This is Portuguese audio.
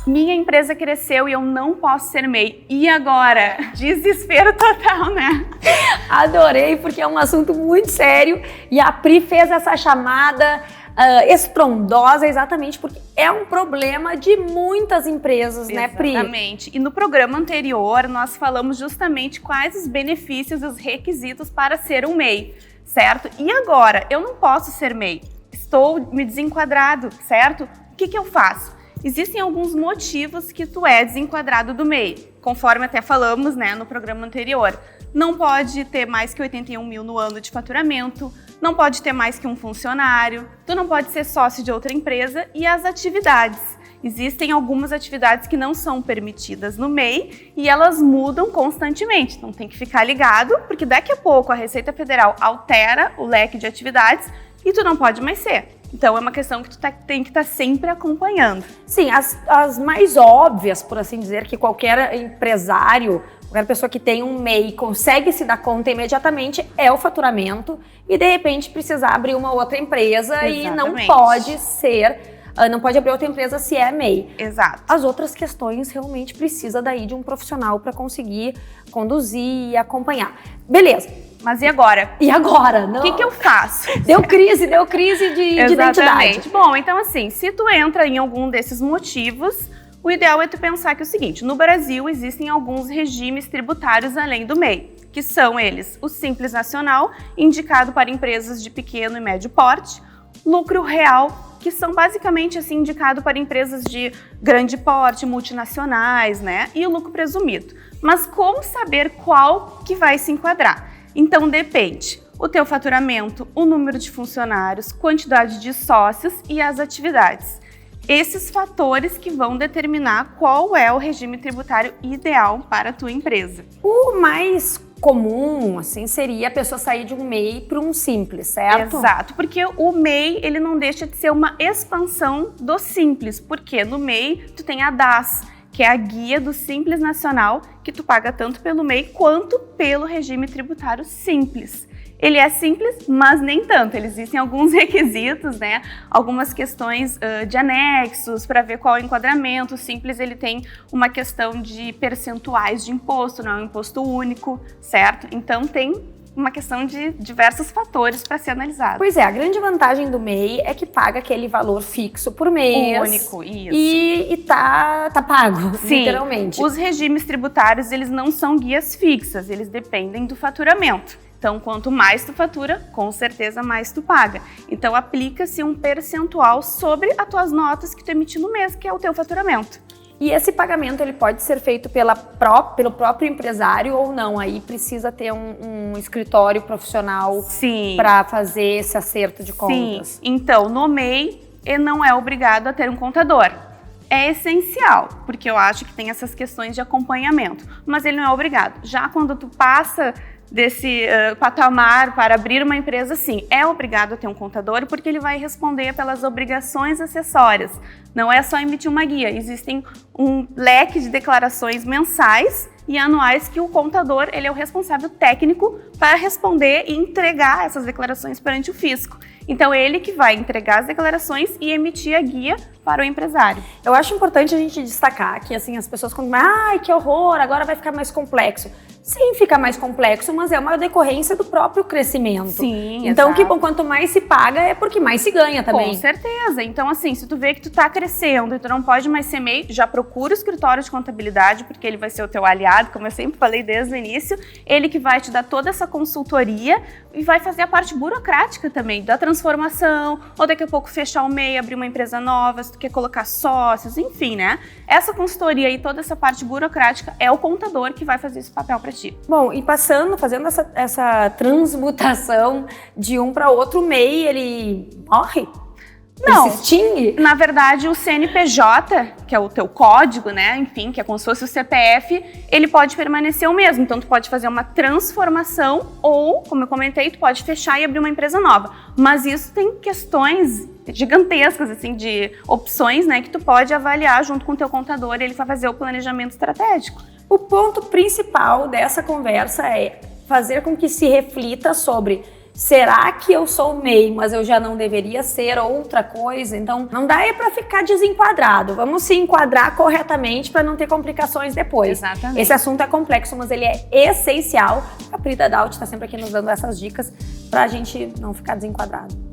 minha empresa cresceu e eu não posso ser MEI. E agora? Desespero total, né? Adorei, porque é um assunto muito sério e a Pri fez essa chamada estrondosa exatamente porque é um problema de muitas empresas, né, Pri? Exatamente. E no programa anterior nós falamos justamente quais os benefícios e os requisitos para ser um MEI, certo? E agora, eu não posso ser MEI, estou me desenquadrado, certo? O que eu faço? Existem alguns motivos que tu é desenquadrado do MEI, conforme até falamos, né, no programa anterior. Não pode ter mais que 81 mil no ano de faturamento, não pode ter mais que um funcionário, tu não pode ser sócio de outra empresa e as atividades. Existem algumas atividades que não são permitidas no MEI e elas mudam constantemente, então tem que ficar ligado, porque daqui a pouco a Receita Federal altera o leque de atividades e tu não pode mais ser. Então é uma questão que tu tem que estar sempre acompanhando. Sim, as mais óbvias, por assim dizer, que qualquer empresário, qualquer pessoa que tem um MEI consegue se dar conta imediatamente é o faturamento e de repente precisar abrir uma outra empresa. Exatamente. E não pode ser, não pode abrir outra empresa se é MEI. Exato. As outras questões realmente precisa daí de um profissional para conseguir conduzir e acompanhar. Beleza. Mas e agora? E agora? O que eu faço? Deu crise de identidade. Bom, então assim, se tu entra em algum desses motivos, o ideal é tu pensar que é o seguinte, no Brasil existem alguns regimes tributários além do MEI, que são eles o Simples Nacional, indicado para empresas de pequeno e médio porte, Lucro Real, que são basicamente assim indicado para empresas de grande porte, multinacionais, né? E o lucro presumido. Mas como saber qual que vai se enquadrar? Então depende o teu faturamento, o número de funcionários, quantidade de sócios e as atividades. Esses fatores que vão determinar qual é o regime tributário ideal para a tua empresa. O mais comum, assim, seria a pessoa sair de um MEI para um Simples, certo? Exato, porque o MEI, ele não deixa de ser uma expansão do Simples, porque no MEI tu tem a DAS, que é a guia do Simples Nacional, que tu paga tanto pelo MEI quanto pelo regime tributário Simples. Ele é simples, mas nem tanto. Existem alguns requisitos, né? Algumas questões de anexos para ver qual é o enquadramento. O Simples ele tem uma questão de percentuais de imposto, não é um imposto único, certo? Então tem uma questão de diversos fatores para ser analisado. Pois é, a grande vantagem do MEI é que paga aquele valor fixo por mês. Único, isso. E tá pago, sim, literalmente. Os regimes tributários, eles não são guias fixas, eles dependem do faturamento. Então, quanto mais tu fatura, com certeza mais tu paga. Então, aplica-se um percentual sobre as tuas notas que tu emitiu no mês, que é o teu faturamento. E esse pagamento ele pode ser feito pelo próprio empresário ou não? Aí precisa ter um escritório profissional para fazer esse acerto de contas? Sim, então no MEI ele não é obrigado a ter um contador. É essencial, porque eu acho que tem essas questões de acompanhamento, mas ele não é obrigado. Já quando tu passa desse patamar para abrir uma empresa, sim, é obrigado a ter um contador porque ele vai responder pelas obrigações acessórias. Não é só emitir uma guia, existem um leque de declarações mensais e anuais que o contador ele é o responsável técnico para responder e entregar essas declarações perante o fisco. Então, ele que vai entregar as declarações e emitir a guia para o empresário. Eu acho importante a gente destacar que assim, as pessoas quando ai, que horror, agora vai ficar mais complexo. Sim, fica mais complexo, mas é uma decorrência do próprio crescimento. Sim, então, exato. Que bom, quanto mais se paga é porque mais se ganha também. Com certeza. Então, assim, se tu vê que tu tá crescendo e tu não pode mais ser MEI, já procura o escritório de contabilidade, porque ele vai ser o teu aliado, como eu sempre falei desde o início. Ele que vai te dar toda essa consultoria e vai fazer a parte burocrática também, da transformação, ou daqui a pouco fechar o MEI, abrir uma empresa nova, se tu quer colocar sócios, enfim, né? Essa consultoria e toda essa parte burocrática é o contador que vai fazer esse papel para ti. Bom, e fazendo essa transmutação de um para outro, o MEI, ele morre? Não, ele se extingue? Na verdade o CNPJ, que é o teu código, né, enfim, que é como se fosse o CPF, ele pode permanecer o mesmo, então tu pode fazer uma transformação ou, como eu comentei, tu pode fechar e abrir uma empresa nova, mas isso tem questões gigantescas, assim, de opções, né, que tu pode avaliar junto com o teu contador e ele vai fazer o planejamento estratégico. O ponto principal dessa conversa é fazer com que se reflita sobre será que eu sou MEI, mas eu já não deveria ser outra coisa? Então, não dá para ficar desenquadrado. Vamos se enquadrar corretamente para não ter complicações depois. Exatamente. Esse assunto é complexo, mas ele é essencial. A Pri da Daut está sempre aqui nos dando essas dicas para a gente não ficar desenquadrado.